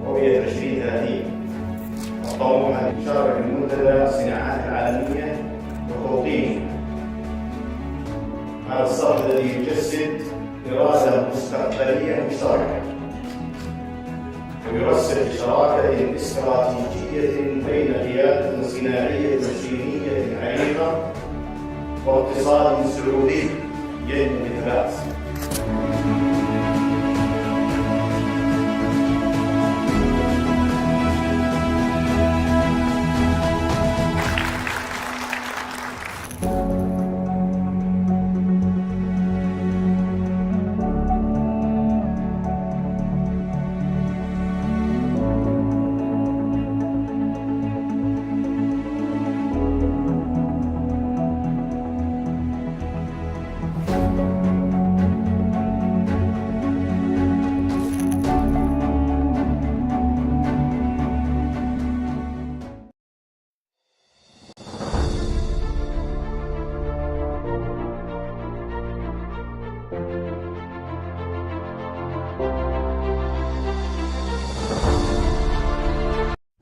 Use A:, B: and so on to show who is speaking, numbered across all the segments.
A: رؤية 2030 الطموح لإشارة المنتدى الصناعات العالمية وتوطين هذا الصف الذي يجسد إرادة مستقبلية مشتركة ويرسل شراكة استراتيجية بين قيادة صناعية مشينية عريقة واقتصاد سعودي ينمو بثبات.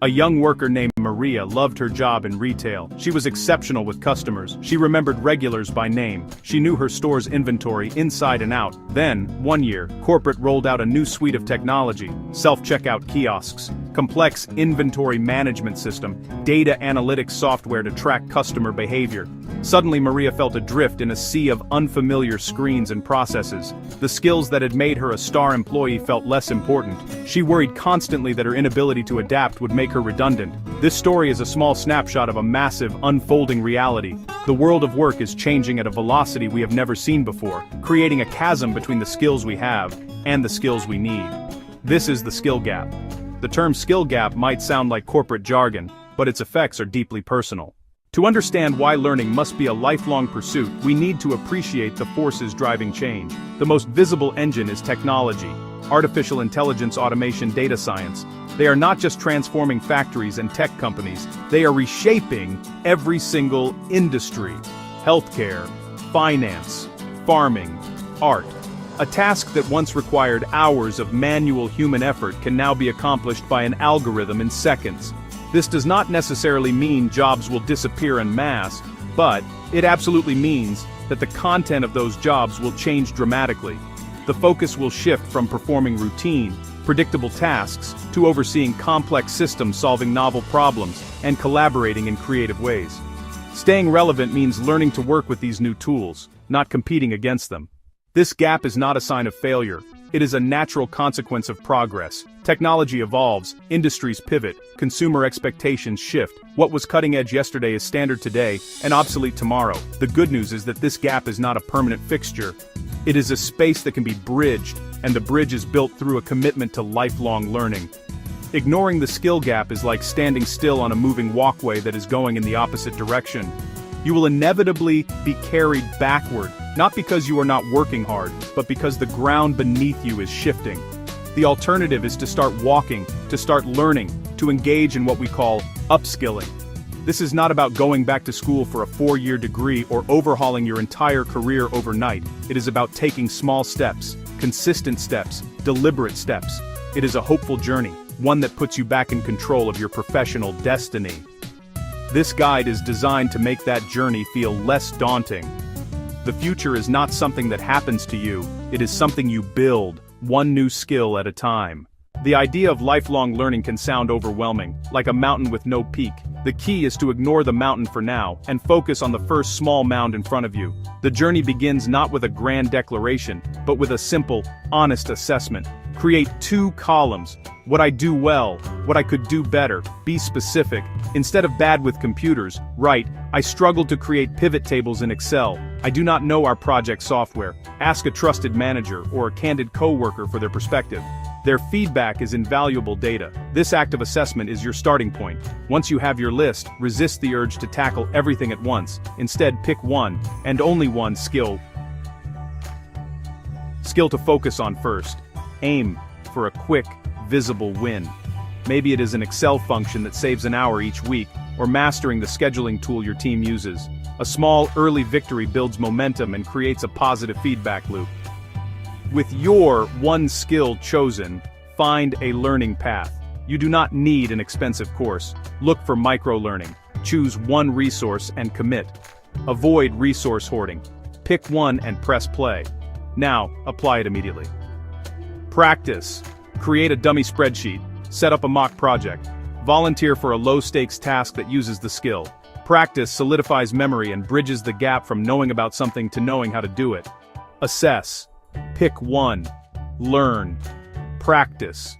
B: A young worker named Maria loved her job in retail. She was exceptional with customers. She remembered regulars by name. She knew her store's inventory inside and out. Then, one year, corporate rolled out a new suite of technology: self-checkout kiosks, complex inventory management system, data analytics software to track customer behavior. Suddenly Maria felt adrift in a sea of unfamiliar screens and processes. The skills that had made her a star employee felt less important. She worried constantly that her inability to adapt would make her redundant. This story is a small snapshot of a massive, unfolding reality. The world of work is changing at a velocity we have never seen before, creating a chasm between the skills we have and the skills we need. This is the skill gap. The term skill gap might sound like corporate jargon, but its effects are deeply personal. To understand why learning must be a lifelong pursuit, we need to appreciate the forces driving change. The most visible engine is technology, artificial intelligence, automation, data science. They are not just transforming factories and tech companies, they are reshaping every single industry: healthcare, finance, farming, art. A task that once required hours of manual human effort can now be accomplished by an algorithm in seconds. This does not necessarily mean jobs will disappear en masse, but it absolutely means that the content of those jobs will change dramatically. The focus will shift from performing routine, predictable tasks to overseeing complex systems, solving novel problems, and collaborating in creative ways. Staying relevant means learning to work with these new tools, not competing against them. This gap is not a sign of failure. It is a natural consequence of progress. Technology evolves, industries pivot, consumer expectations shift. What was cutting edge yesterday is standard today and obsolete tomorrow. The good news is that this gap is not a permanent fixture. It is a space that can be bridged, and the bridge is built through a commitment to lifelong learning. Ignoring the skill gap is like standing still on a moving walkway that is going in the opposite direction. You will inevitably be carried backward, not because you are not working hard, but because the ground beneath you is shifting. The alternative is to start walking, to start learning, to engage in what we call upskilling. This is not about going back to school for a 4-year degree or overhauling your entire career overnight. It is about taking small steps, consistent steps, deliberate steps. It is a hopeful journey, one that puts you back in control of your professional destiny. This guide is designed to make that journey feel less daunting. The future is not something that happens to you, it is something you build, one new skill at a time. The idea of lifelong learning can sound overwhelming, like a mountain with no peak. The key is to ignore the mountain for now, and focus on the first small mound in front of you. The journey begins not with a grand declaration, but with a simple, honest assessment. Create 2 columns. What I do well, what I could do better. Be specific. Instead of bad with computers, write, I struggled to create pivot tables in Excel. I do not know our project software. Ask a trusted manager or a candid coworker for their perspective. Their feedback is invaluable data. This active assessment is your starting point. Once you have your list, resist the urge to tackle everything at once. Instead, pick one, and only one skill to focus on first. Aim for a quick, visible win. Maybe it is an Excel function that saves an hour each week, or mastering the scheduling tool your team uses. A small, early victory builds momentum and creates a positive feedback loop. With your one skill chosen, find a learning path. You do not need an expensive course. Look for micro-learning. Choose one resource and commit. Avoid resource hoarding. Pick one and press play. Now, apply it immediately. Practice. Create a dummy spreadsheet. Set up a mock project. Volunteer for a low-stakes task that uses the skill. Practice solidifies memory and bridges the gap from knowing about something to knowing how to do it. Assess. Pick one. Learn. Practice.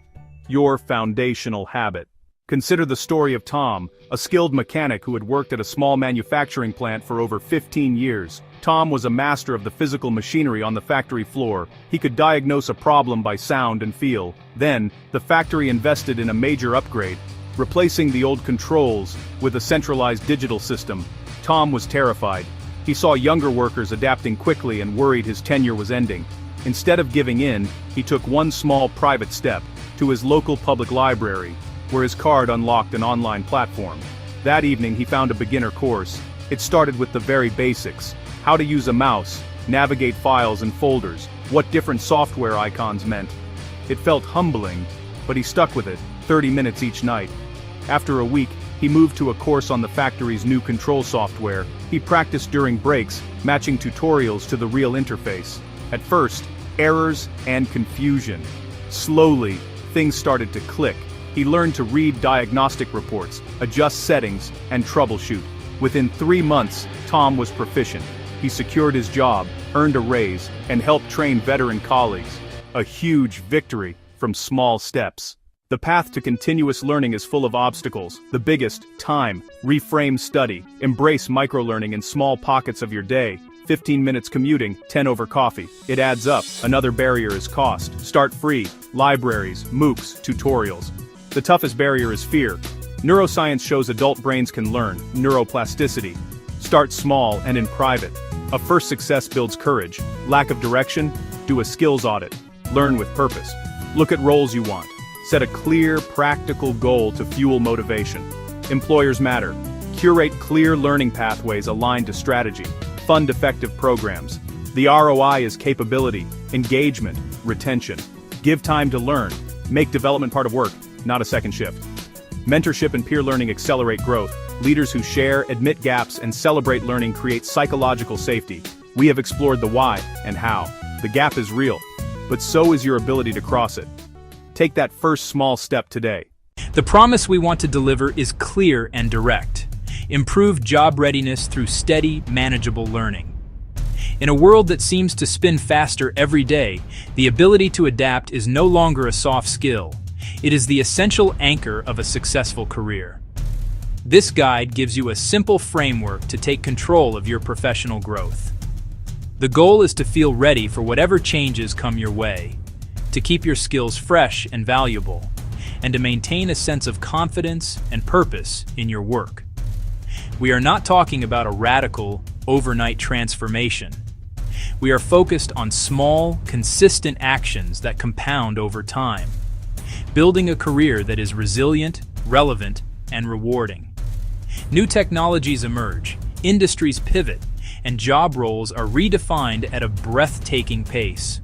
B: Your foundational habit. Consider the story of Tom, a skilled mechanic who had worked at a small manufacturing plant for over 15 years. Tom was a master of the physical machinery on the factory floor. He could diagnose a problem by sound and feel. Then, the factory invested in a major upgrade, replacing the old controls with a centralized digital system. Tom was terrified. He saw younger workers adapting quickly and worried his tenure was ending. Instead of giving in, he took one small private step to his local public library, where his card unlocked an online platform. That evening he found a beginner course. It started with the very basics: how to use a mouse, navigate files and folders, what different software icons meant. It felt humbling, but he stuck with it, 30 minutes each night. After a week, he moved to a course on the factory's new control software. He practiced during breaks, matching tutorials to the real interface. At first, errors and confusion. Slowly, things started to click. He learned to read diagnostic reports, adjust settings, and troubleshoot. Within 3 months, Tom was proficient. He secured his job, earned a raise, and helped train veteran colleagues. A huge victory from small steps. The path to continuous learning is full of obstacles. The biggest, time. Reframe study. Embrace microlearning in small pockets of your day. 15 minutes commuting, 10 over coffee. It adds up. Another barrier is cost. Start free. Libraries, MOOCs, tutorials. The toughest barrier is fear. Neuroscience shows adult brains can learn. Neuroplasticity. Start small and in private. A first success builds courage. Lack of direction? Do a skills audit. Learn with purpose. Look at roles you want. Set a clear, practical goal to fuel motivation. Employers matter. Curate clear learning pathways aligned to strategy. Fund effective programs. The ROI is capability, engagement, retention. Give time to learn. Make development part of work, not a second shift. Mentorship and peer learning accelerate growth. Leaders who share, admit gaps, and celebrate learning create psychological safety. We have explored the why and how. The gap is real, but so is your ability to cross it. Take that first small step today.
C: The promise we want to deliver is clear and direct. Improve job readiness through steady, manageable learning. In a world that seems to spin faster every day, the ability to adapt is no longer a soft skill. It is the essential anchor of a successful career. This guide gives you a simple framework to take control of your professional growth. The goal is to feel ready for whatever changes come your way, to keep your skills fresh and valuable, and to maintain a sense of confidence and purpose in your work. We are not talking about a radical, overnight transformation. We are focused on small, consistent actions that compound over time, building a career that is resilient, relevant, and rewarding. New technologies emerge, industries pivot, and job roles are redefined at a breathtaking pace.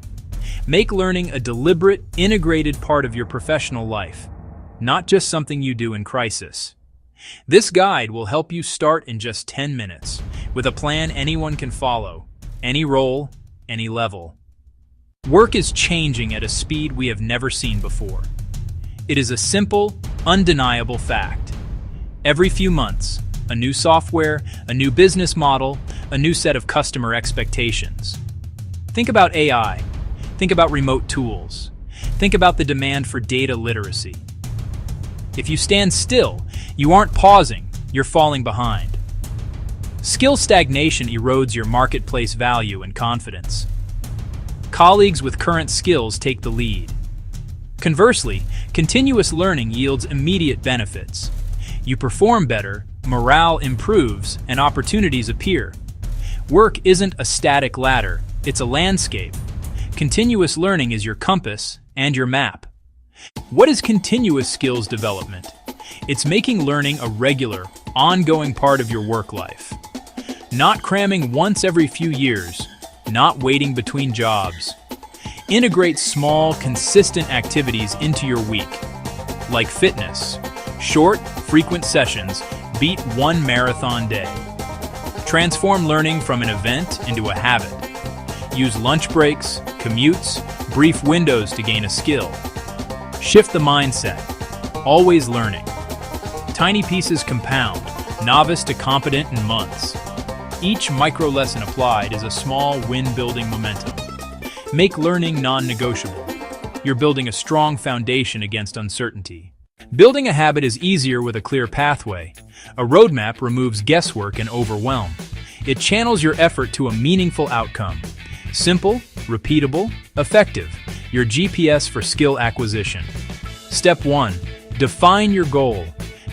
C: Make learning a deliberate, integrated part of your professional life, not just something you do in crisis. This guide will help you start in just 10 minutes, with a plan anyone can follow, any role, any level. Work is changing at a speed we have never seen before. It is a simple, undeniable fact. Every few months, a new software, a new business model, a new set of customer expectations. Think about AI. Think about remote tools. Think about the demand for data literacy. If you stand still, you aren't pausing, you're falling behind. Skill stagnation erodes your marketplace value and confidence. Colleagues with current skills take the lead. Conversely, continuous learning yields immediate benefits. You perform better, morale improves, and opportunities appear. Work isn't a static ladder, it's a landscape. Continuous learning is your compass and your map. What is continuous skills development? It's making learning a regular, ongoing part of your work life. Not cramming once every few years, not waiting between jobs. Integrate small, consistent activities into your week, like fitness. Short, frequent sessions beat one marathon day. Transform learning from an event into a habit. Use lunch breaks, commutes, brief windows to gain a skill. Shift the mindset. Always learning. Tiny pieces compound, novice to competent in months. Each micro lesson applied is a small win-building momentum. Make learning non-negotiable. You're building a strong foundation against uncertainty. Building a habit is easier with a clear pathway. A roadmap removes guesswork and overwhelm. It channels your effort to a meaningful outcome. Simple, repeatable, effective. Your GPS for skill acquisition. Step 1. Define your goal.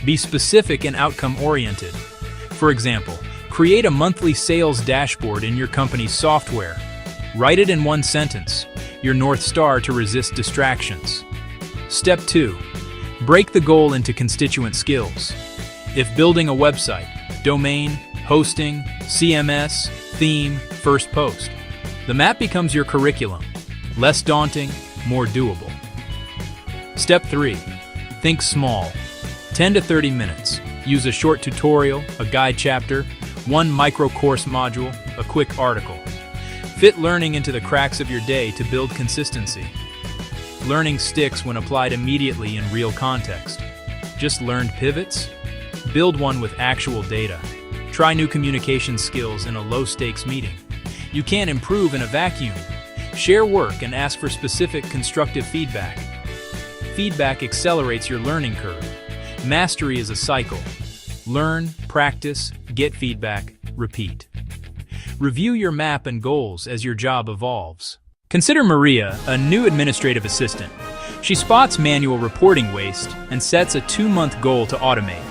C: Be specific and outcome-oriented. For example, create a monthly sales dashboard in your company's software. Write it in one sentence, your North Star to resist distractions. Step 2. Break the goal into constituent skills. If building a website, domain, hosting, CMS, theme, first post, the map becomes your curriculum. Less daunting, more doable. Step 3. Think small. 10 to 30 minutes. Use a short tutorial, a guide chapter, one micro course module, a quick article. Fit learning into the cracks of your day to build consistency. Learning sticks when applied immediately in real context. Just learned pivots? Build one with actual data. Try new communication skills in a low-stakes meeting. You can't improve in a vacuum. Share work and ask for specific constructive feedback. Feedback accelerates your learning curve. Mastery is a cycle. Learn, practice, get feedback, repeat. Review your map and goals as your job evolves. Consider Maria, a new administrative assistant. She spots manual reporting waste and sets a 2-month goal to automate.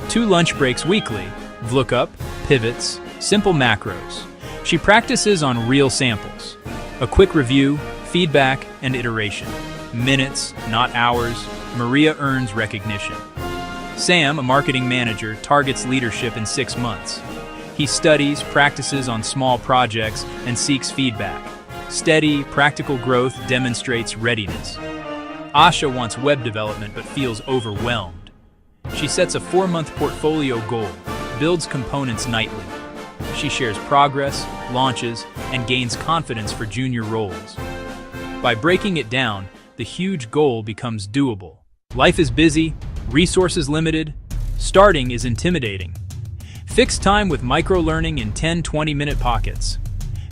C: 2 lunch breaks weekly, VLOOKUP, pivots, simple macros. She practices on real samples. A quick review, feedback, and iteration. Minutes, not hours. Maria earns recognition. Sam, a marketing manager, targets leadership in 6 months. He studies, practices on small projects, and seeks feedback. Steady, practical growth demonstrates readiness. Asha wants web development but feels overwhelmed. She sets a 4-month portfolio goal, builds components nightly. She shares progress, launches, and gains confidence for junior roles. By breaking it down, the huge goal becomes doable. Life is busy, resources limited, starting is intimidating. Fix time with micro-learning in 10-20-minute pockets.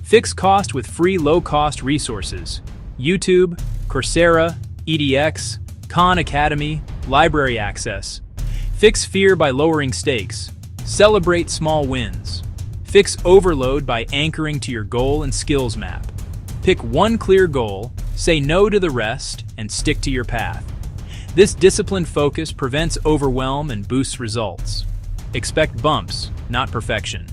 C: Fix cost with free low-cost resources. YouTube, Coursera, edX, Khan Academy, library access. Fix fear by lowering stakes. Celebrate small wins. Fix overload by anchoring to your goal and skills map. Pick one clear goal, say no to the rest, and stick to your path. This disciplined focus prevents overwhelm and boosts results. Expect bumps, not perfection.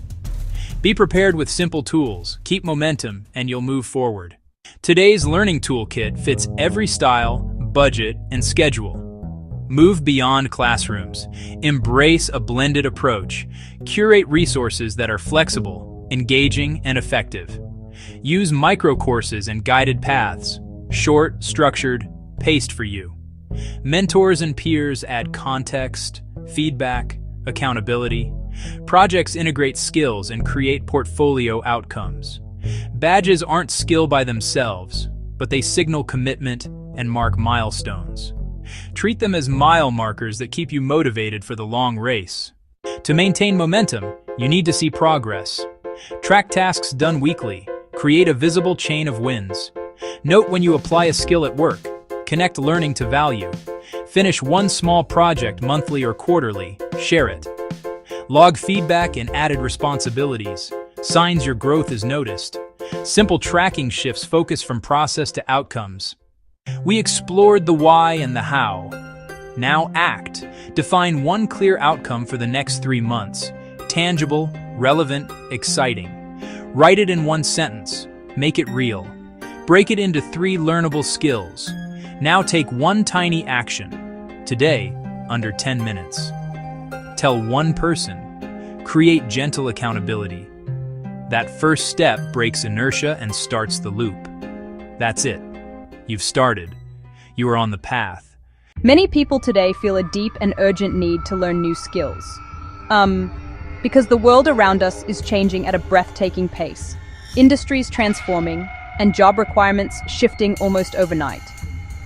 C: Be prepared with simple tools, keep momentum, and you'll move forward. Today's learning toolkit fits every style, budget, and schedule. Move beyond classrooms. Embrace a blended approach. Curate resources that are flexible, engaging, and effective. Use micro-courses and guided paths. Short, structured, paced for you. Mentors and peers add context, feedback, accountability. Projects integrate skills and create portfolio outcomes. Badges aren't skill by themselves, but they signal commitment and mark milestones. Treat them as mile markers that keep you motivated for the long race. To maintain momentum, you need to see progress. Track tasks done weekly. Create a visible chain of wins. Note when you apply a skill at work. Connect learning to value. Finish one small project monthly or quarterly. Share it. Log feedback and added responsibilities. Signs your growth is noticed. Simple tracking shifts focus from process to outcomes. We explored the why and the how. Now act. Define one clear outcome for the next 3 months. Tangible, relevant, exciting. Write it in one sentence. Make it real. Break it into 3 learnable skills. Now take one tiny action. Today, under 10 minutes. Tell one person. Create gentle accountability. That first step breaks inertia and starts the loop. That's it. You've started. You are on the path.
D: Many people today feel a deep and urgent need to learn new skills. Because the world around us is changing at a breathtaking pace. Industries transforming, and job requirements shifting almost overnight.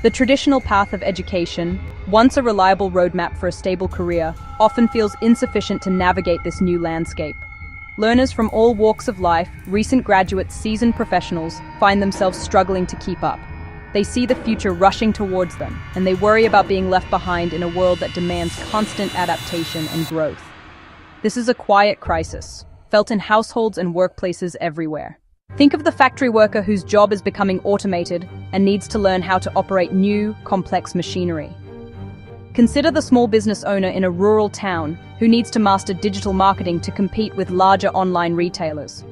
D: The traditional path of education, once a reliable roadmap for a stable career, often feels insufficient to navigate this new landscape. Learners from all walks of life, recent graduates, seasoned professionals, find themselves struggling to keep up. They see the future rushing towards them, and they worry about being left behind in a world that demands constant adaptation and growth. This is a quiet crisis, felt in households and workplaces everywhere. Think of the factory worker whose job is becoming automated and needs to learn how to operate new, complex machinery. Consider the small business owner in a rural town who needs to master digital marketing to compete with larger online retailers.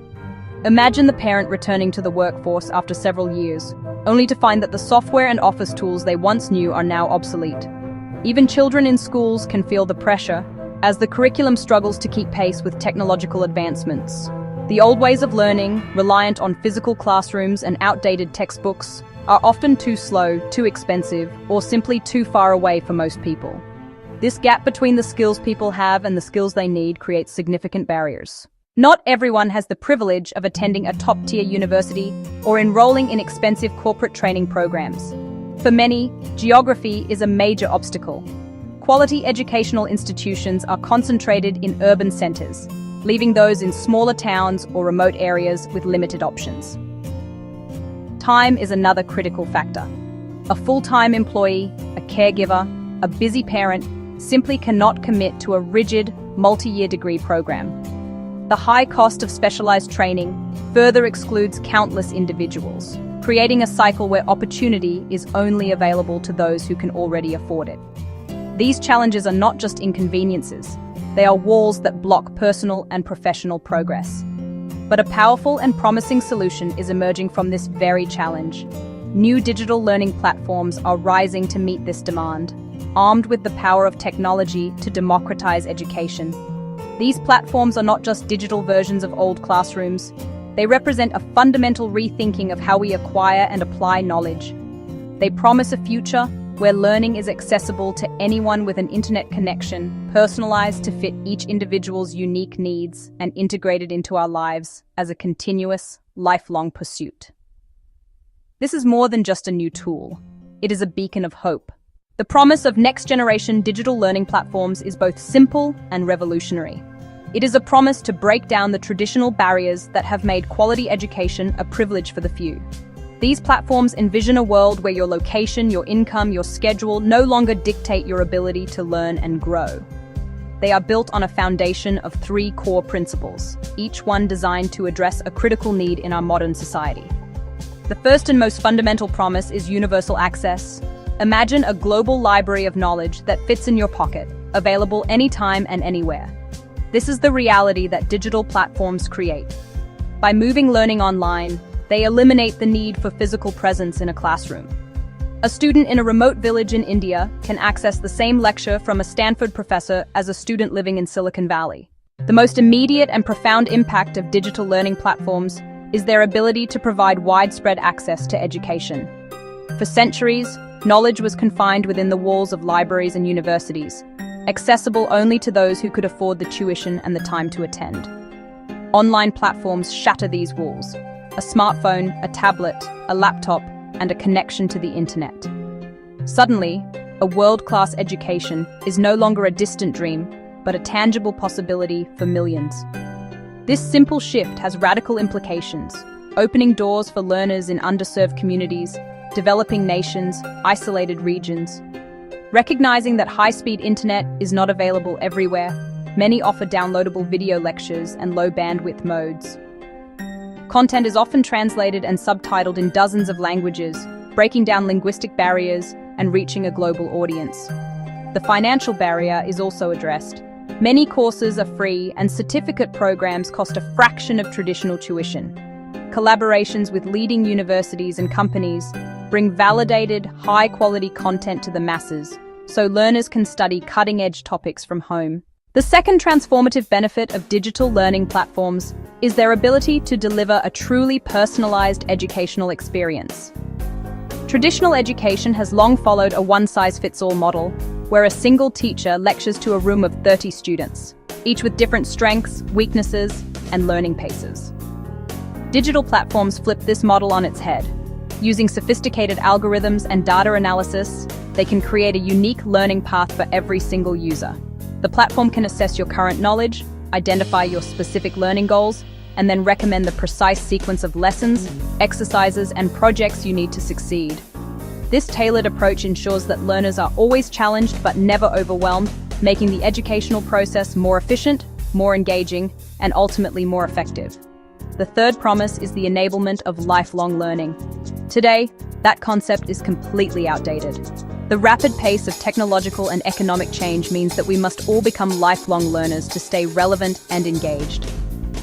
D: Imagine the parent returning to the workforce after several years, only to find that the software and office tools they once knew are now obsolete. Even children in schools can feel the pressure as the curriculum struggles to keep pace with technological advancements. The old ways of learning, reliant on physical classrooms and outdated textbooks, are often too slow, too expensive, or simply too far away for most people. This gap between the skills people have and the skills they need creates significant barriers. Not everyone has the privilege of attending a top-tier university or enrolling in expensive corporate training programs. For many, geography is a major obstacle. Quality educational institutions are concentrated in urban centers, leaving those in smaller towns or remote areas with limited options. Time is another critical factor. A full-time employee, a caregiver, a busy parent simply cannot commit to a rigid, multi-year degree program. The high cost of specialized training further excludes countless individuals, creating a cycle where opportunity is only available to those who can already afford it. These challenges are not just inconveniences, they are walls that block personal and professional progress. But a powerful and promising solution is emerging from this very challenge. New digital learning platforms are rising to meet this demand, armed with the power of technology to democratize education. These platforms are not just digital versions of old classrooms. They represent a fundamental rethinking of how we acquire and apply knowledge. They promise a future where learning is accessible to anyone with an internet connection, personalized to fit each individual's unique needs, and integrated into our lives as a continuous, lifelong pursuit. This is more than just a new tool. It is a beacon of hope. The promise of next-generation digital learning platforms is both simple and revolutionary. It is a promise to break down the traditional barriers that have made quality education a privilege for the few. These platforms envision a world where your location, your income, your schedule no longer dictate your ability to learn and grow. They are built on a foundation of 3 core principles, each one designed to address a critical need in our modern society. The first and most fundamental promise is universal access. Imagine a global library of knowledge that fits in your pocket, available anytime and anywhere. This is the reality that digital platforms create. By moving learning online, they eliminate the need for physical presence in a classroom. A student in a remote village in India can access the same lecture from a Stanford professor as a student living in Silicon Valley. The most immediate and profound impact of digital learning platforms is their ability to provide widespread access to education. For centuries, knowledge was confined within the walls of libraries and universities. accessible only to those who could afford the tuition and the time to attend. Online platforms shatter these walls. A smartphone, a tablet, a laptop, and a connection to the internet. Suddenly, a world-class education is no longer a distant dream, but a tangible possibility for millions. This simple shift has radical implications, opening doors for learners in underserved communities, developing nations, isolated regions. Recognizing that high-speed internet is not available everywhere, many offer downloadable video lectures and low-bandwidth modes. Content is often translated and subtitled in dozens of languages, breaking down linguistic barriers and reaching a global audience. The financial barrier is also addressed. Many courses are free and certificate programs cost a fraction of traditional tuition. Collaborations with leading universities and companies bring validated, high-quality content to the masses, so learners can study cutting-edge topics from home. The second transformative benefit of digital learning platforms is their ability to deliver a truly personalized educational experience. Traditional education has long followed a one-size-fits-all model, where a single teacher lectures to a room of 30 students, each with different strengths, weaknesses, and learning paces. Digital platforms flip this model on its head. Using sophisticated algorithms and data analysis, they can create a unique learning path for every single user. The platform can assess your current knowledge, identify your specific learning goals, and then recommend the precise sequence of lessons, exercises, and projects you need to succeed. This tailored approach ensures that learners are always challenged but never overwhelmed, making the educational process more efficient, more engaging, and ultimately more effective. The third promise is the enablement of lifelong learning. Today, that concept is completely outdated. The rapid pace of technological and economic change means that we must all become lifelong learners to stay relevant and engaged.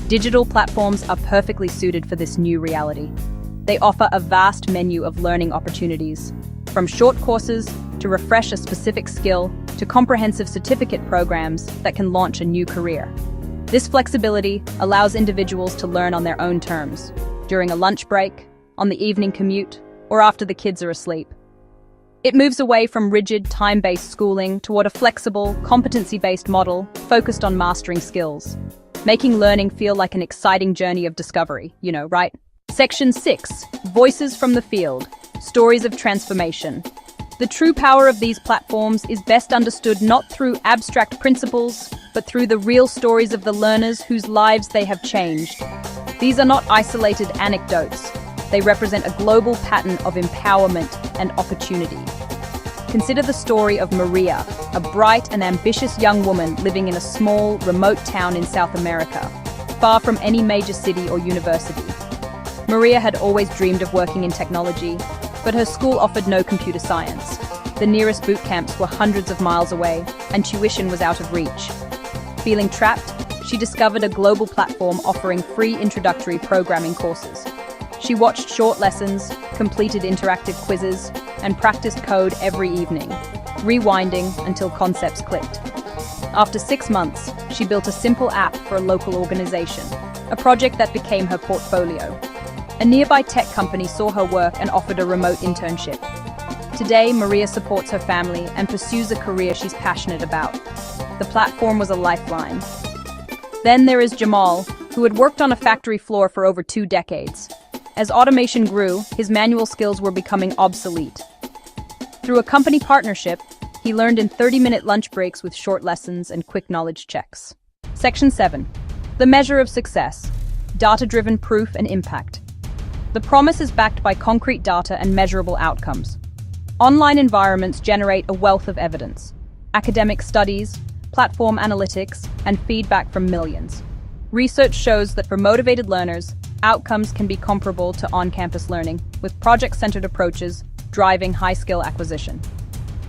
D: Digital platforms are perfectly suited for this new reality. They offer a vast menu of learning opportunities, from short courses to refresh a specific skill to comprehensive certificate programs that can launch a new career. This flexibility allows individuals to learn on their own terms, during a lunch break, on the evening commute, or after the kids are asleep. It moves away from rigid, time-based schooling toward a flexible, competency-based model focused on mastering skills, making learning feel like an exciting journey of discovery, right? Section 6, Voices from the Field, Stories of Transformation. The true power of these platforms is best understood not through abstract principles, but through the real stories of the learners whose lives they have changed. These are not isolated anecdotes. They represent a global pattern of empowerment and opportunity. Consider the story of Maria, a bright and ambitious young woman living in a small, remote town in South America, far from any major city or university. Maria had always dreamed of working in technology, but her school offered no computer science. The nearest boot camps were hundreds of miles away, and tuition was out of reach. Feeling trapped, she discovered a global platform offering free introductory programming courses. She watched short lessons, completed interactive quizzes, and practiced code every evening, rewinding until concepts clicked. After 6 months, she built a simple app for a local organization, a project that became her portfolio. A nearby tech company saw her work and offered a remote internship. Today, Maria supports her family and pursues a career she's passionate about. The platform was a lifeline. Then there is Jamal, who had worked on a factory floor for over 2 decades. As automation grew, his manual skills were becoming obsolete. Through a company partnership, he learned in 30-minute lunch breaks with short lessons and quick knowledge checks. Section 7. The measure of success. Data-driven proof and impact. The promise is backed by concrete data and measurable outcomes. Online environments generate a wealth of evidence. Academic studies, platform analytics, and feedback from millions. Research shows that for motivated learners, outcomes can be comparable to on-campus learning, with project-centered approaches driving high-skill acquisition.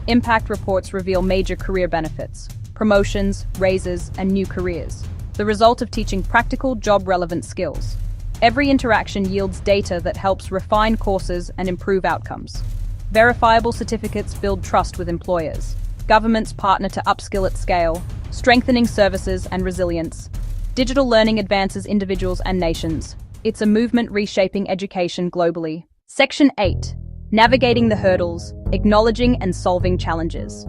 D: Impact reports reveal major career benefits, promotions, raises, and new careers, the result of teaching practical, job-relevant skills. Every interaction yields data that helps refine courses and improve outcomes. Verifiable certificates build trust with employers. Governments partner to upskill at scale, strengthening services and resilience. Digital learning advances individuals and nations. It's a movement reshaping education globally. Section 8. Navigating the hurdles, acknowledging and solving challenges.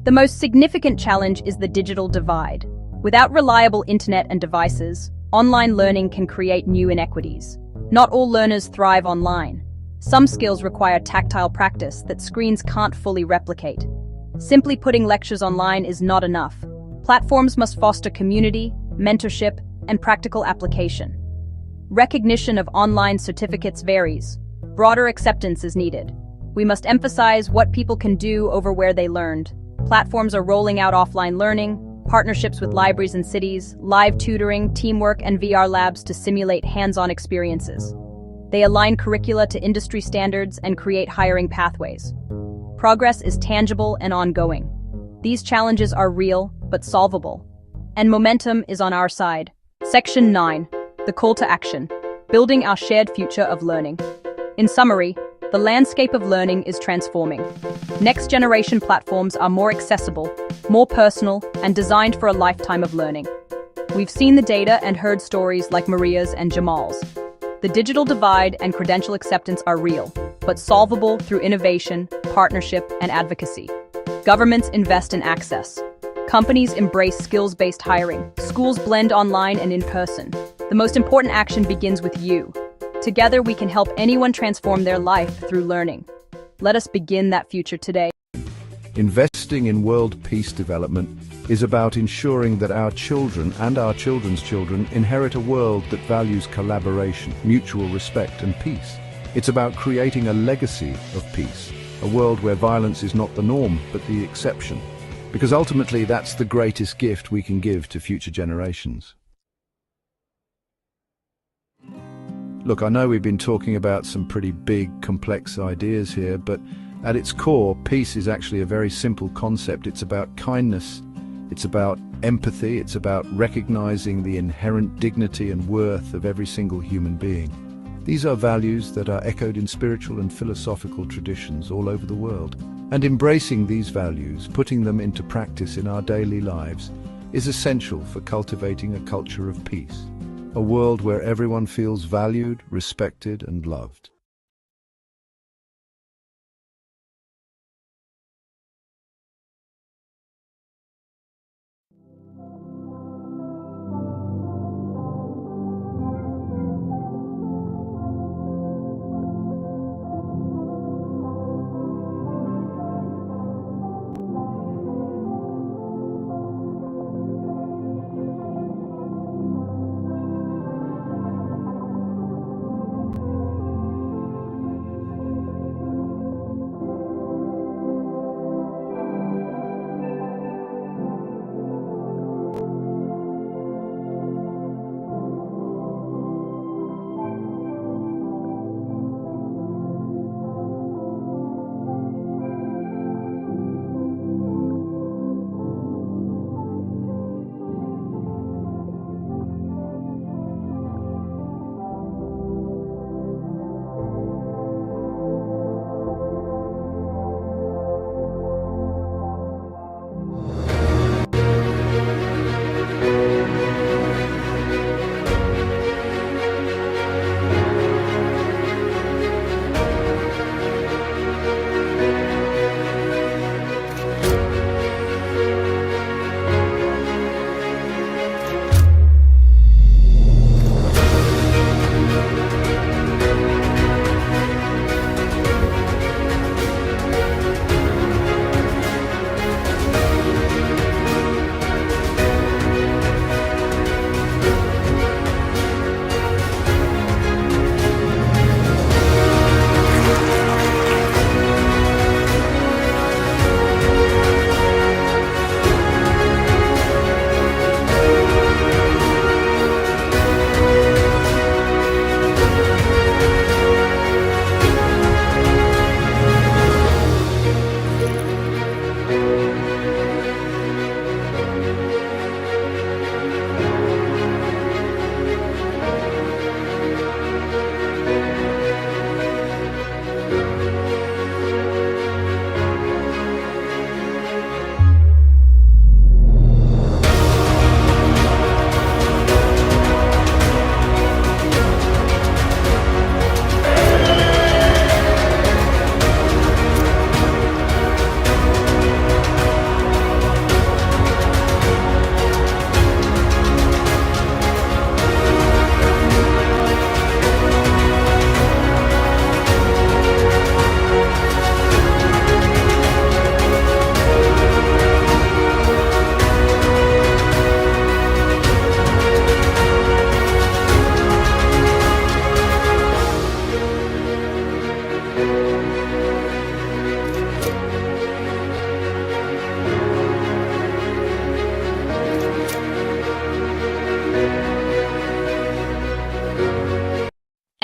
D: The most significant challenge is the digital divide. Without reliable internet and devices, online learning can create new inequities. Not all learners thrive online. Some skills require tactile practice that screens can't fully replicate. Simply putting lectures online is not enough. Platforms must foster community, mentorship, and practical application. Recognition of online certificates varies. Broader acceptance is needed. We must emphasize what people can do over where they learned. Platforms are rolling out offline learning, partnerships with libraries and cities, live tutoring, teamwork, and VR labs to simulate hands-on experiences. They align curricula to industry standards and create hiring pathways. Progress is tangible and ongoing. These challenges are real, but solvable. And momentum is on our side. Section 9. The call to action. Building our shared future of learning. In summary, the landscape of learning is transforming. Next-generation platforms are more accessible, more personal, and designed for a lifetime of learning. We've seen the data and heard stories like Maria's and Jamal's. The digital divide and credential acceptance are real, but solvable through innovation, partnership, and advocacy. Governments invest in access. Companies embrace skills-based hiring. Schools blend online and in person. The most important action begins with you. Together, we can help anyone transform their life through learning. Let us begin that future today.
E: Investing in world peace development is about ensuring that our children and our children's children inherit a world that values collaboration, mutual respect, and peace. It's about creating a legacy of peace, a world where violence is not the norm, but the exception. Because ultimately, that's the greatest gift we can give to future generations. Look, I know we've been talking about some pretty big, complex ideas here, but at its core, peace is actually a very simple concept. It's about kindness, it's about empathy, it's about recognizing the inherent dignity and worth of every single human being. These are values that are echoed in spiritual and philosophical traditions all over the world. And embracing these values, putting them into practice in our daily lives, is essential for cultivating a culture of peace. A world where everyone feels valued, respected, and loved.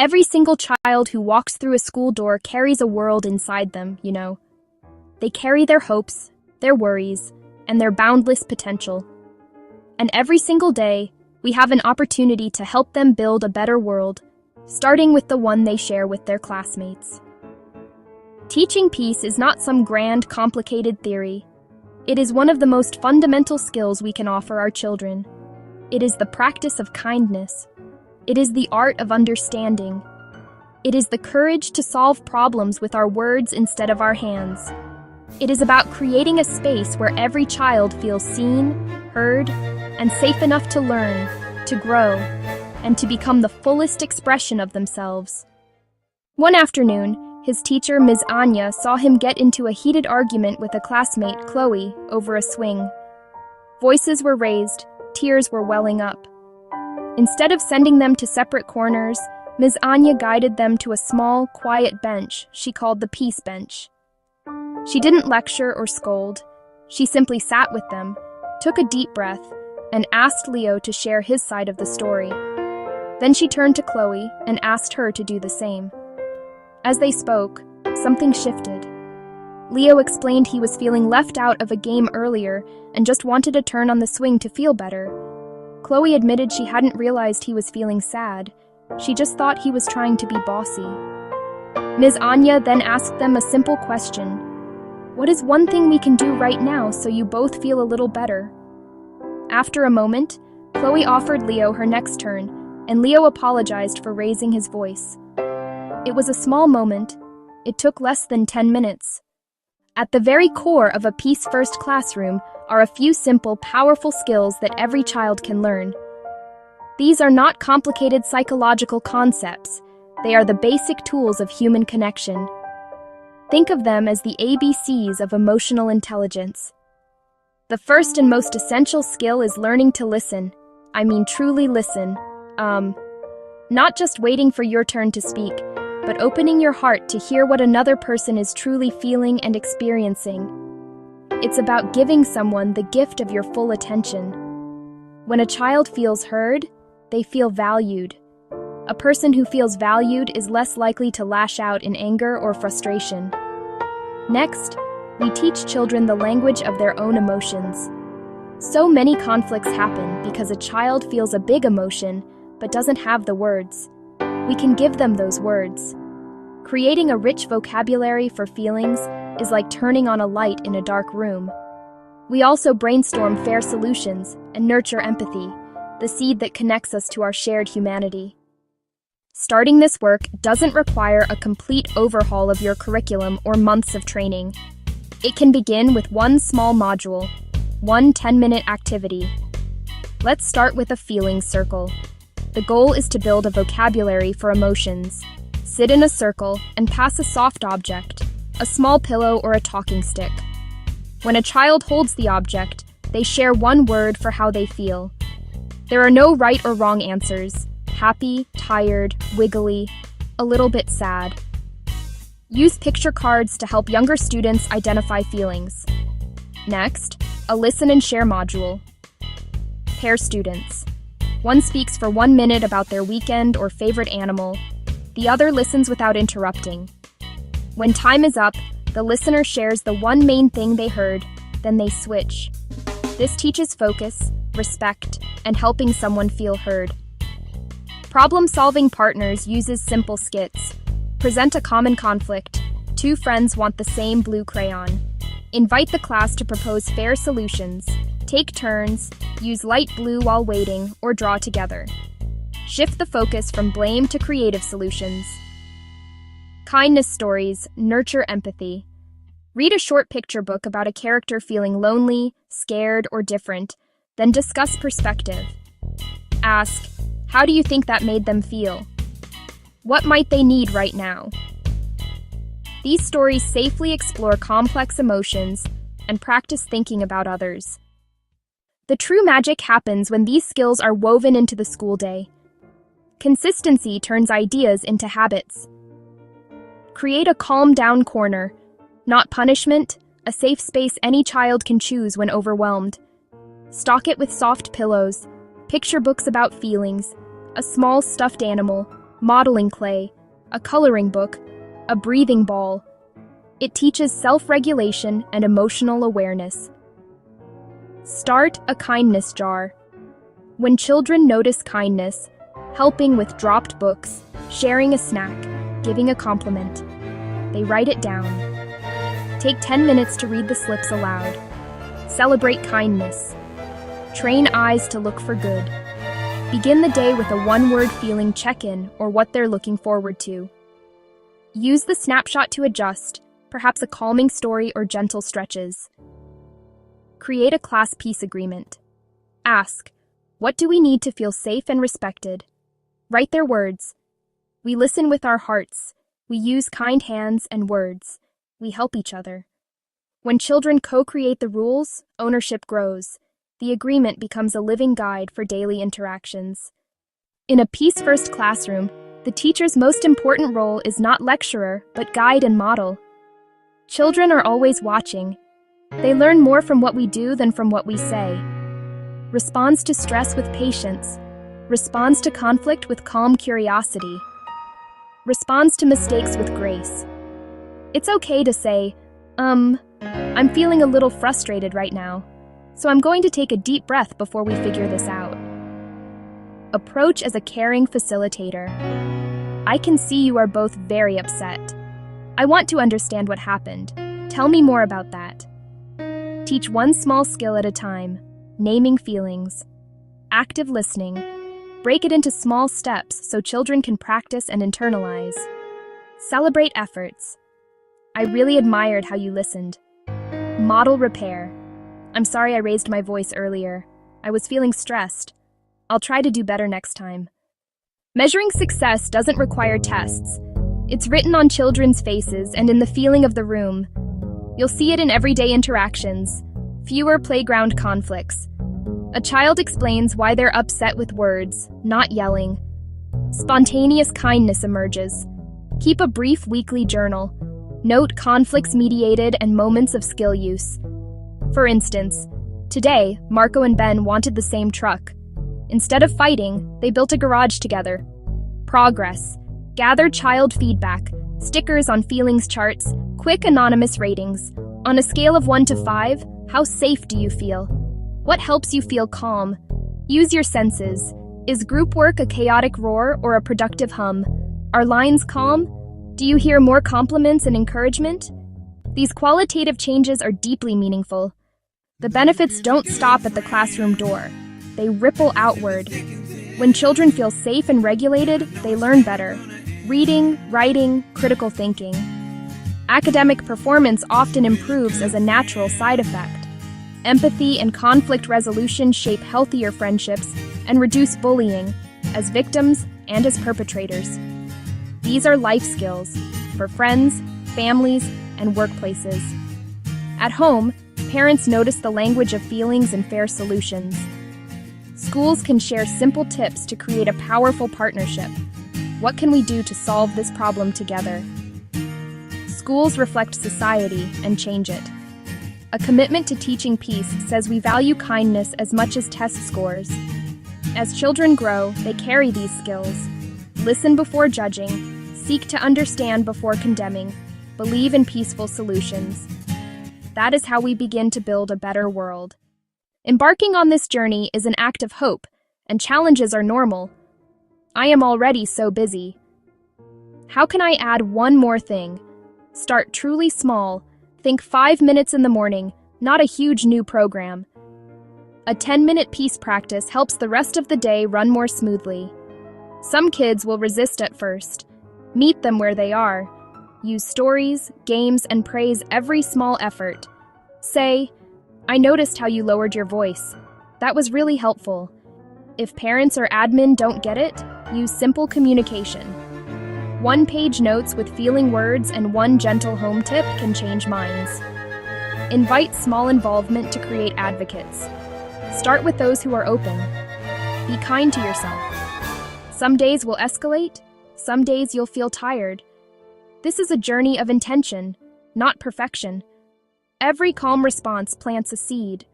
F: Every single child who walks through a school door carries a world inside them, you know. They carry their hopes, their worries, and their boundless potential. And every single day, we have an opportunity to help them build a better world, starting with the one they share with their classmates. Teaching peace is not some grand, complicated theory. It is one of the most fundamental skills we can offer our children. It is the practice of kindness. It is the art of understanding. It is the courage to solve problems with our words instead of our hands. It is about creating a space where every child feels seen, heard, and safe enough to learn, to grow, and to become the fullest expression of themselves. One afternoon, his teacher, Ms. Anya, saw him get into a heated argument with a classmate, Chloe, over a swing. Voices were raised, tears were welling up. Instead of sending them to separate corners, Ms. Anya guided them to a small, quiet bench she called the Peace Bench. She didn't lecture or scold. She simply sat with them, took a deep breath, and asked Leo to share his side of the story. Then she turned to Chloe and asked her to do the same. As they spoke, something shifted. Leo explained he was feeling left out of a game earlier and just wanted a turn on the swing to feel better. Chloe admitted she hadn't realized he was feeling sad. She just thought he was trying to be bossy. Ms. Anya then asked them a simple question. What is one thing we can do right now so you both feel a little better? After a moment, Chloe offered Leo her next turn, and Leo apologized for raising his voice. It was a small moment. It took less than 10 minutes. At the very core of a peace-first classroom are a few simple, powerful skills that every child can learn. These are not complicated psychological concepts. They are the basic tools of human connection. Think of them as the ABCs of emotional intelligence. The first and most essential skill is learning to listen. I mean truly listen. Not just waiting for your turn to speak, but opening your heart to hear what another person is truly feeling and experiencing. It's about giving someone the gift of your full attention. When a child feels heard, they feel valued. A person who feels valued is less likely to lash out in anger or frustration. Next, we teach children the language of their own emotions. So many conflicts happen because a child feels a big emotion but doesn't have the words. We can give them those words. Creating a rich vocabulary for feelings is like turning on a light in a dark room. We also brainstorm fair solutions and nurture empathy, the seed that connects us to our shared humanity. Starting this work doesn't require a complete overhaul of your curriculum or months of training. It can begin with one small module, one 10-minute activity. Let's start with a feelings circle. The goal is to build a vocabulary for emotions. Sit in a circle and pass a soft object, a small pillow or a talking stick. When a child holds the object, they share one word for how they feel. There are no right or wrong answers. Happy, tired, wiggly, a little bit sad. Use picture cards to help younger students identify feelings. Next, a listen and share module. Pair students. One speaks for 1 minute about their weekend or favorite animal. The other listens without interrupting. When time is up, the listener shares the one main thing they heard, then they switch. This teaches focus, respect, and helping someone feel heard. Problem-solving partners uses simple skits. Present a common conflict. Two friends want the same blue crayon. Invite the class to propose fair solutions. Take turns, use light blue while waiting, or draw together. Shift the focus from blame to creative solutions. Kindness stories nurture empathy. Read a short picture book about a character feeling lonely, scared, or different, then discuss perspective. Ask, how do you think that made them feel? What might they need right now? These stories safely explore complex emotions and practice thinking about others. The true magic happens when these skills are woven into the school day. Consistency turns ideas into habits. Create a calm-down corner, not punishment, a safe space any child can choose when overwhelmed. Stock it with soft pillows, picture books about feelings, a small stuffed animal, modeling clay, a coloring book, a breathing ball. It teaches self-regulation and emotional awareness. Start a kindness jar. When children notice kindness, helping with dropped books, sharing a snack, giving a compliment, they write it down. Take 10 minutes to read the slips aloud. Celebrate kindness. Train eyes to look for good. Begin the day with a one-word feeling check-in or what they're looking forward to. Use the snapshot to adjust, perhaps a calming story or gentle stretches. Create a class peace agreement. Ask, what do we need to feel safe and respected? Write their words. We listen with our hearts. We use kind hands and words. We help each other. When children co-create the rules, ownership grows. The agreement becomes a living guide for daily interactions. In a peace-first classroom, the teacher's most important role is not lecturer, but guide and model. Children are always watching. They learn more from what we do than from what we say. Responds to stress with patience. Responds to conflict with calm curiosity. Responds to mistakes with grace. It's okay to say, I'm feeling a little frustrated right now, so I'm going to take a deep breath before we figure this out. Approach as a caring facilitator. I can see you are both very upset. I want to understand what happened. Tell me more about that. Teach one small skill at a time. Naming feelings. Active listening. Break it into small steps so children can practice and internalize. Celebrate efforts. I really admired how you listened. Model repair. I'm sorry I raised my voice earlier. I was feeling stressed. I'll try to do better next time. Measuring success doesn't require tests. It's written on children's faces and in the feeling of the room. You'll see it in everyday interactions. Fewer playground conflicts. A child explains why they're upset with words, not yelling. Spontaneous kindness emerges. Keep a brief weekly journal. Note conflicts mediated and moments of skill use. For instance, today, Marco and Ben wanted the same truck. Instead of fighting, they built a garage together. Progress. Gather child feedback, stickers on feelings charts, quick anonymous ratings. On a scale of 1 to 5, how safe do you feel? What helps you feel calm? Use your senses. Is group work a chaotic roar or a productive hum? Are lines calm? Do you hear more compliments and encouragement? These qualitative changes are deeply meaningful. The benefits don't stop at the classroom door. They ripple outward. When children feel safe and regulated, they learn better. Reading, writing, critical thinking. Academic performance often improves as a natural side effect. Empathy and conflict resolution shape healthier friendships and reduce bullying, as victims and as perpetrators. These are life skills for friends, families, and workplaces. At home, parents notice the language of feelings and fair solutions. Schools can share simple tips to create a powerful partnership. What can we do to solve this problem together? Schools reflect society and change it. A commitment to teaching peace says we value kindness as much as test scores. As children grow, they carry these skills. Listen before judging, seek to understand before condemning, believe in peaceful solutions. That is how we begin to build a better world. Embarking on this journey is an act of hope, and challenges are normal. I am already so busy. How can I add one more thing? Start truly small. Think 5 minutes in the morning, not a huge new program. A 10-minute peace practice helps the rest of the day run more smoothly. Some kids will resist at first. Meet them where they are. Use stories, games, and praise every small effort. Say, I noticed how you lowered your voice. That was really helpful. If parents or admin don't get it, use simple communication. One-page notes with feeling words and one gentle home tip can change minds. Invite small involvement to create advocates. Start with those who are open. Be kind to yourself. Some days will escalate, some days you'll feel tired. This is a journey of intention, not perfection. Every calm response plants a seed.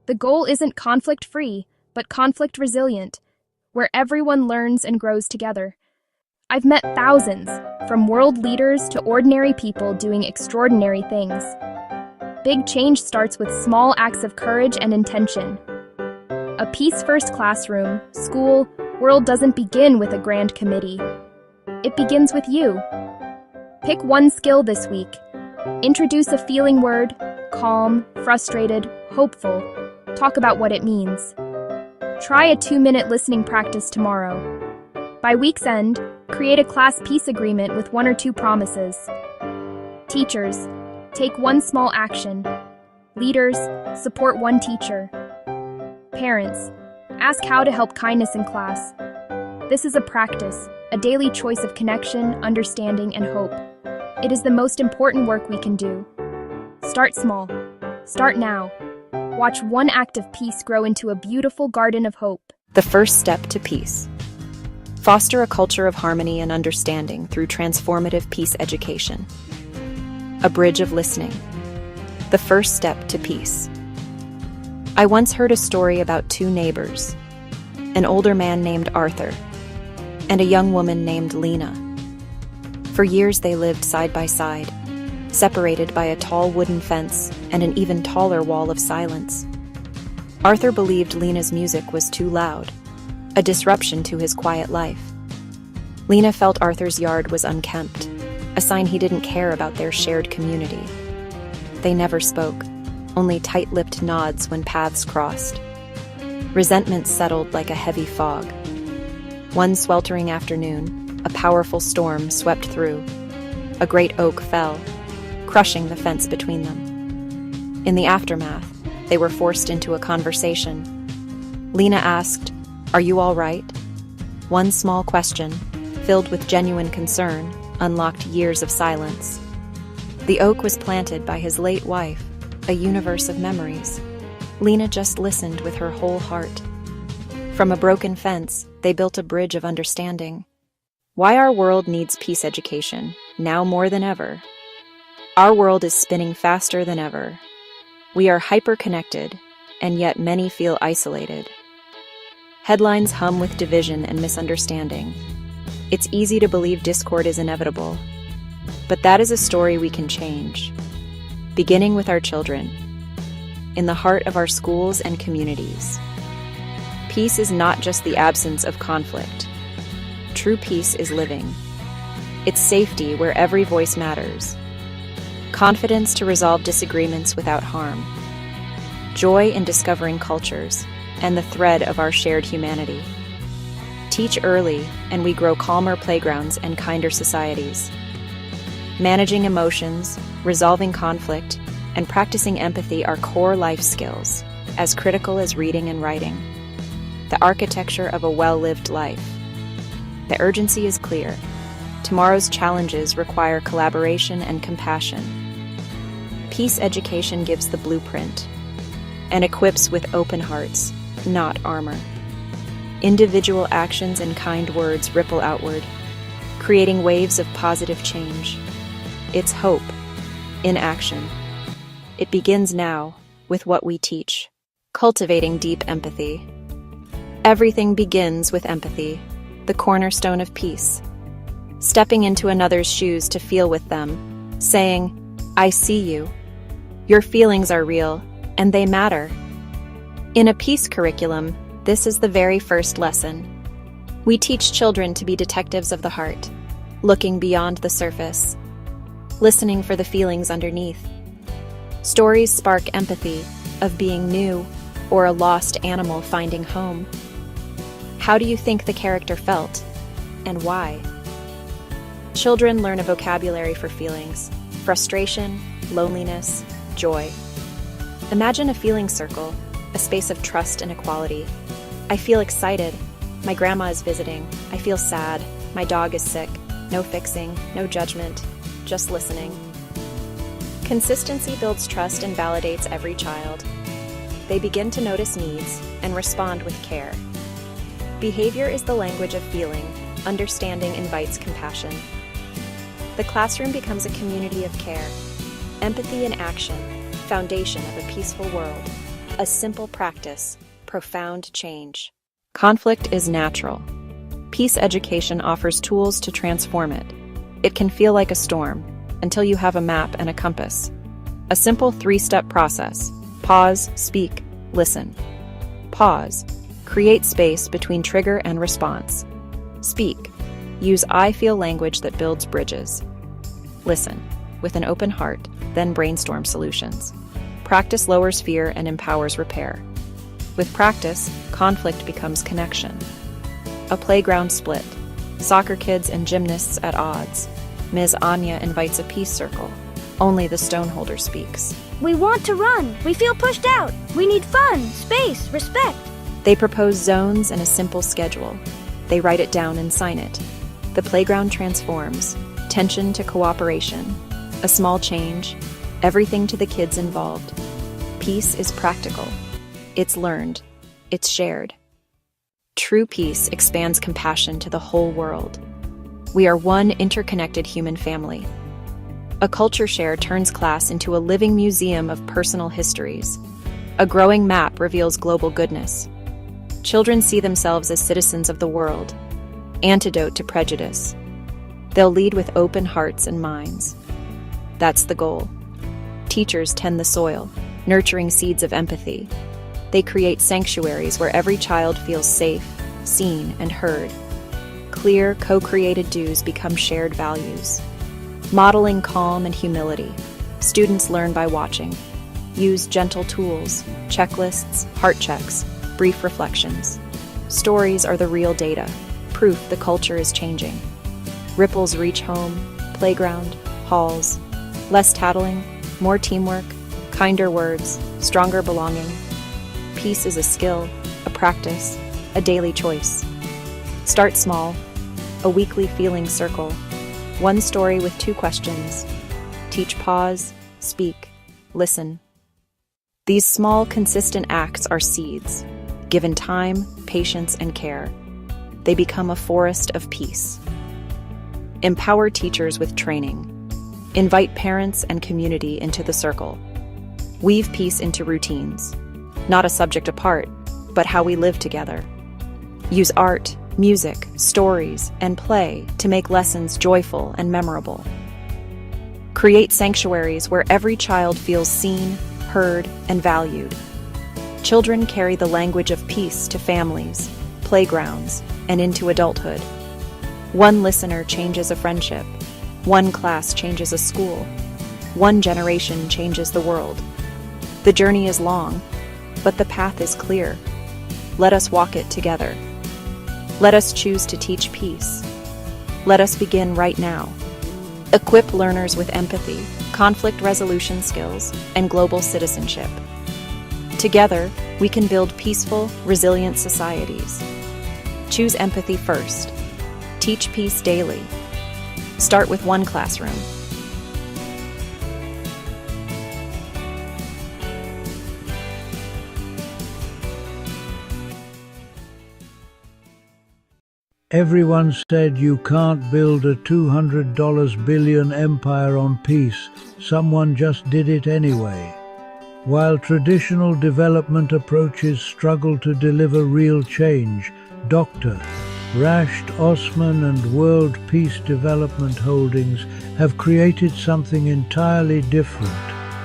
F: The goal isn't conflict-free, but conflict-resilient, where everyone learns and grows together. I've met thousands, from world leaders to ordinary people doing extraordinary things. Big change starts with small acts of courage and intention. A peace-first classroom, school, world doesn't begin with a grand committee. It begins with you. Pick one skill this week. Introduce a feeling word: calm, frustrated, hopeful. Talk about what it means. Try a 2-minute listening practice tomorrow. By week's end, create a class peace agreement with 1 or 2 promises. Teachers, take one small action. Leaders, support one teacher. Parents, ask how to help kindness in class. This is a practice, a daily choice of connection, understanding, and hope. It is the most important work we can do. Start small. Start now. Watch one act of peace grow into a beautiful garden of hope.
G: The first step to peace. Foster a culture of harmony and understanding through transformative peace education. A bridge of listening. The first step to peace. I once heard a story about 2 neighbors, an older man named Arthur and a young woman named Lena. For years they lived side by side, separated by a tall wooden fence and an even taller wall of silence. Arthur believed Lena's music was too loud, a disruption to his quiet life. Lena felt Arthur's yard was unkempt, a sign he didn't care about their shared community. They never spoke, only tight-lipped nods when paths crossed. Resentment settled like a heavy fog. One sweltering afternoon, a powerful storm swept through. A great oak fell, crushing the fence between them. In the aftermath, they were forced into a conversation. Lena asked, "Are you all right?" One small question, filled with genuine concern, unlocked years of silence. The oak was planted by his late wife, a universe of memories. Lena just listened with her whole heart. From a broken fence, they built a bridge of understanding. Why our world needs peace education, now more than ever. Our world is spinning faster than ever. We are hyper-connected, and yet many feel isolated. Headlines hum with division and misunderstanding. It's easy to believe discord is inevitable. But that is a story we can change. Beginning with our children, in the heart of our schools and communities. Peace is not just the absence of conflict. True peace is living. It's safety where every voice matters. Confidence to resolve disagreements without harm. Joy in discovering cultures and the thread of our shared humanity. Teach early, and we grow calmer playgrounds and kinder societies. Managing emotions, resolving conflict, and practicing empathy are core life skills, as critical as reading and writing. The architecture of a well-lived life. The urgency is clear. Tomorrow's challenges require collaboration and compassion. Peace education gives the blueprint and equips with open hearts, not armor. Individual actions and kind words ripple outward, creating waves of positive change. It's hope in action. It begins now with what we teach. Cultivating deep empathy. Everything begins with empathy, the cornerstone of peace. Stepping into another's shoes to feel with them, saying, "I see you. Your feelings are real, and they matter." In a peace curriculum, this is the very first lesson. We teach children to be detectives of the heart, looking beyond the surface, listening for the feelings underneath. Stories spark empathy of being new or a lost animal finding home. How do you think the character felt, and why? Children learn a vocabulary for feelings: frustration, loneliness, joy. Imagine a feeling circle, a space of trust and equality. I feel excited. My grandma is visiting. I feel sad. My dog is sick. No fixing, no judgment, just listening. Consistency builds trust and validates every child. They begin to notice needs and respond with care. Behavior is the language of feeling. Understanding invites compassion. The classroom becomes a community of care. Empathy in action, foundation of a peaceful world. A simple practice, profound change. Conflict is natural. Peace education offers tools to transform it. It can feel like a storm, until you have a map and a compass. A simple 3-step process: pause, speak, listen. Pause. Create space between trigger and response. Speak. Use I feel language that builds bridges. Listen. With an open heart, then brainstorm solutions. Practice lowers fear and empowers repair. With practice, conflict becomes connection. A playground split. Soccer kids and gymnasts at odds. Ms. Anya invites a peace circle. Only the stoneholder speaks.
H: We want to run. We feel pushed out. We need fun, space, respect.
G: They propose zones and a simple schedule. They write it down and sign it. The playground transforms. Tension to cooperation. A small change. Everything to the kids involved. Peace is practical. It's learned. It's shared. True peace expands compassion to the whole world. We are one interconnected human family. A culture share turns class into a living museum of personal histories. A growing map reveals global goodness. Children see themselves as citizens of the world. Antidote to prejudice. They'll lead with open hearts and minds. That's the goal. Teachers tend the soil, nurturing seeds of empathy. They create sanctuaries where every child feels safe, seen, and heard. Clear, co-created dues become shared values. Modeling calm and humility. Students learn by watching. Use gentle tools, checklists, heart checks, brief reflections. Stories are the real data, proof the culture is changing. Ripples reach home, playground, halls. Less tattling, more teamwork, kinder words, stronger belonging. Peace is a skill, a practice, a daily choice. Start small. A weekly feeling circle. One story with 2 questions. Teach pause, speak, listen. These small, consistent acts are seeds. Given time, patience, and care, they become a forest of peace. Empower teachers with training. Invite parents and community into the circle. Weave peace into routines. Not a subject apart, but how we live together. Use art, music, stories, and play to make lessons joyful and memorable. Create sanctuaries where every child feels seen, heard, and valued. Children carry the language of peace to families, playgrounds, and into adulthood. One listener changes a friendship. One class changes a school. One generation changes the world. The journey is long, but the path is clear. Let us walk it together. Let us choose to teach peace. Let us begin right now. Equip learners with empathy, conflict resolution skills, and global citizenship. Together, we can build peaceful, resilient societies. Choose empathy first. Teach peace daily. Start with one classroom.
I: Everyone said you can't build a $200 billion empire on peace. Someone just did it anyway. While traditional development approaches struggle to deliver real change, Dr. Rashed Osman and World Peace Development Holdings have created something entirely different.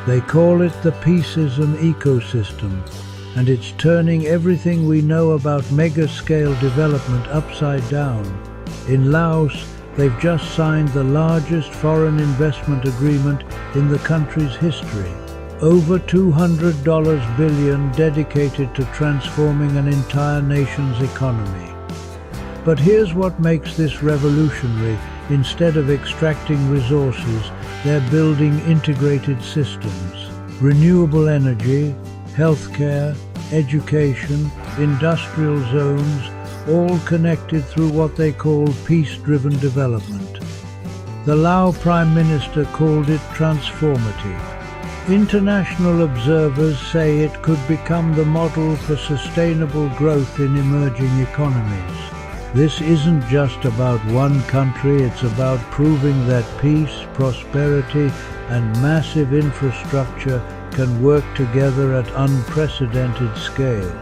I: They call it the Peaceism ecosystem, and it's turning everything we know about mega-scale development upside down. In Laos, they've just signed the largest foreign investment agreement in the country's history. Over $200 billion dedicated to transforming an entire nation's economy. But here's what makes this revolutionary. Instead of extracting resources, they're building integrated systems. Renewable energy, healthcare, education, industrial zones, all connected through what they call peace-driven development. The Lao Prime Minister called it transformative. International observers say it could become the model for sustainable growth in emerging economies. This isn't just about one country, it's about proving that peace, prosperity, and massive infrastructure can work together at unprecedented scale.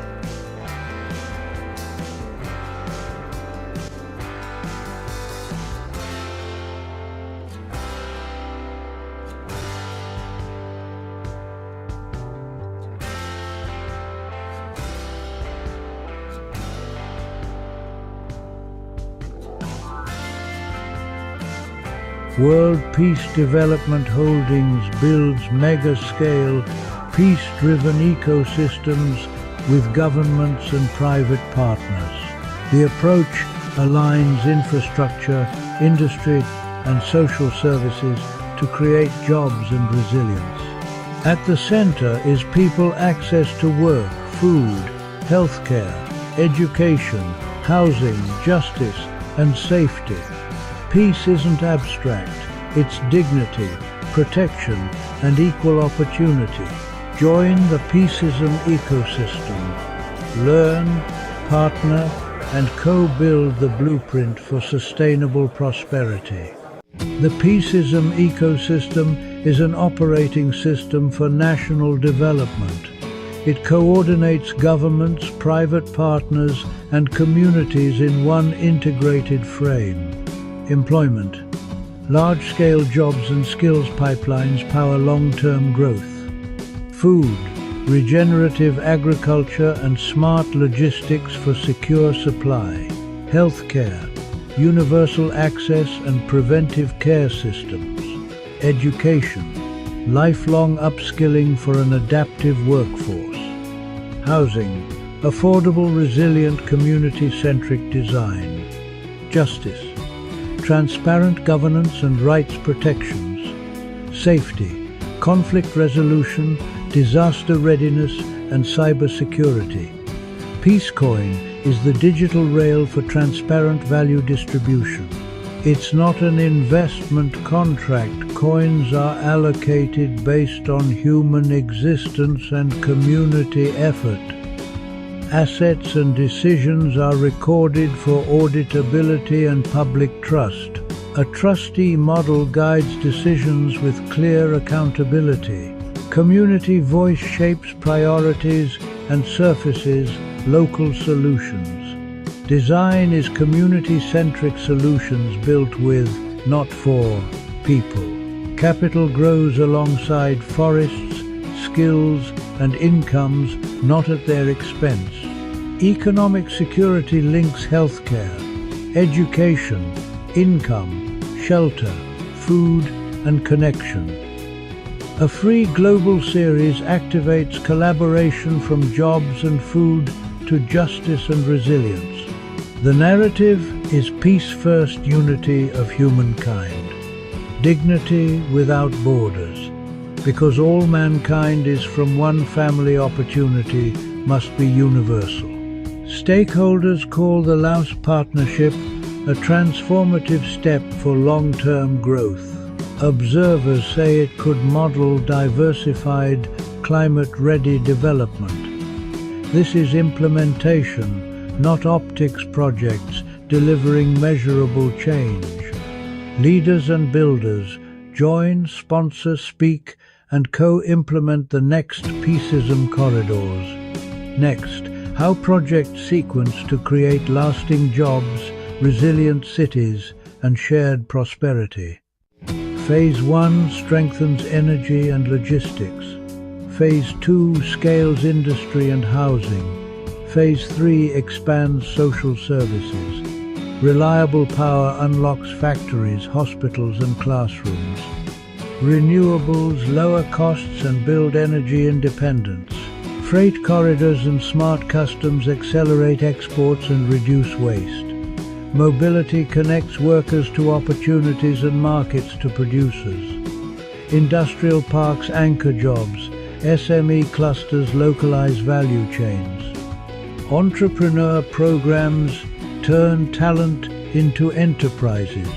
I: World Peace Development Holdings builds mega-scale, peace-driven ecosystems with governments and private partners. The approach aligns infrastructure, industry, and social services to create jobs and resilience. At the center is people access to work, food, healthcare, education, housing, justice, and safety. Peace isn't abstract, it's dignity, protection, and equal opportunity. Join the Peaceism ecosystem. Learn, partner, and co-build the blueprint for sustainable prosperity. The Peaceism ecosystem is an operating system for national development. It coordinates governments, private partners, and communities in one integrated frame. Employment. Large-scale jobs and skills pipelines power long-term growth. Food. Regenerative agriculture and smart logistics for secure supply. Healthcare. Universal access and preventive care systems. Education. Lifelong upskilling for an adaptive workforce. Housing. Affordable, resilient, community-centric design. Justice. Transparent governance and rights protections. Safety. Conflict resolution, disaster readiness, and cybersecurity. Peacecoin is the digital rail for transparent value distribution. It's not an investment contract. Coins are allocated based on human existence and community effort. Assets and decisions are recorded for auditability and public trust. A trustee model guides decisions with clear accountability. Community voice shapes priorities and surfaces local solutions. Design is community-centric solutions built with, not for, people. Capital grows alongside forests, skills, and incomes, not at their expense. Economic security links healthcare, education, income, shelter, food, and connection. A free global series activates collaboration from jobs and food to justice and resilience. The narrative is peace-first unity of humankind, dignity without borders, because all mankind is from one family. Opportunity must be universal. Stakeholders call the Laos Partnership a transformative step for long-term growth. Observers say it could model diversified, climate-ready development. This is implementation, not optics projects, delivering measurable change. Leaders and builders join, sponsor, speak, and co-implement the next Peaceism corridors. Next, how projects sequence to create lasting jobs, resilient cities, and shared prosperity. Phase 1 strengthens energy and logistics. Phase 2 scales industry and housing. Phase 3 expands social services. Reliable power unlocks factories, hospitals, and classrooms. Renewables lower costs and build energy independence. Freight corridors and smart customs accelerate exports and reduce waste. Mobility connects workers to opportunities and markets to producers. Industrial parks anchor jobs. SME clusters localize value chains. Entrepreneur programs turn talent into enterprises.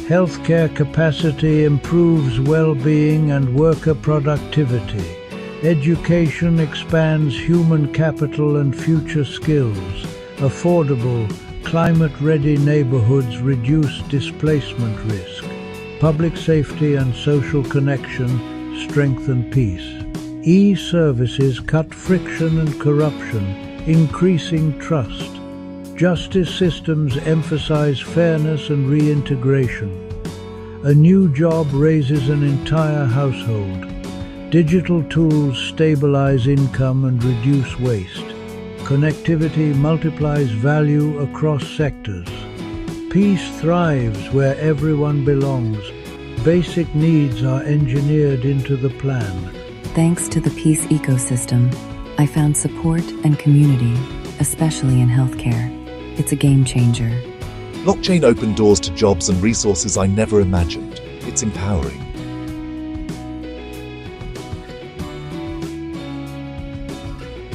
I: Healthcare capacity improves well-being and worker productivity. Education expands human capital and future skills. Affordable, climate-ready neighborhoods reduce displacement risk. Public safety and social connection strengthen peace. E-services cut friction and corruption, increasing trust. Justice systems emphasize fairness and reintegration. A new job raises an entire household. Digital tools stabilize income and reduce waste. Connectivity multiplies value across sectors. Peace thrives where everyone belongs. basic needs are engineered into the plan.
J: Thanks to the peace ecosystem, I found support and community, especially in healthcare. It's a game changer.
K: Blockchain opened doors to jobs and resources I never imagined. It's empowering.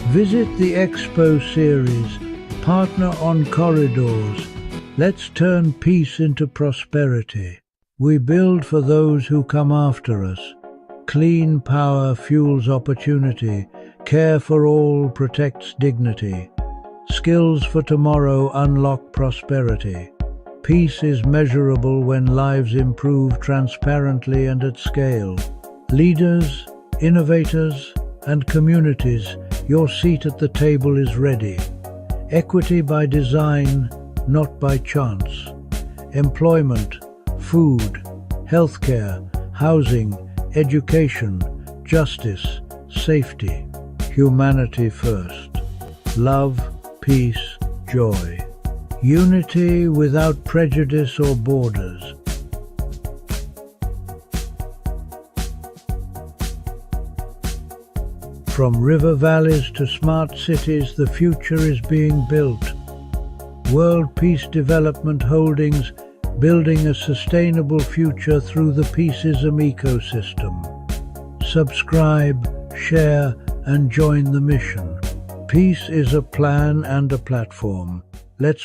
I: Visit the Expo series, Partner on Corridors. Let's turn peace into prosperity. We build for those who come after us. Clean power fuels opportunity. Care for all protects dignity. Skills for tomorrow unlock prosperity. Peace is measurable when lives improve transparently and at scale. Leaders, innovators, and communities, your seat at the table is ready. Equity by design, not by chance. Employment, food, healthcare, housing, education, justice, safety. Humanity first. Love, peace, joy. Unity without prejudice or borders. From river valleys to smart cities, the future is being built. World Peace Development Holdings, building a sustainable future through the Peaceism ecosystem. Subscribe, share, and join the mission. Peace is a plan and a platform. Let's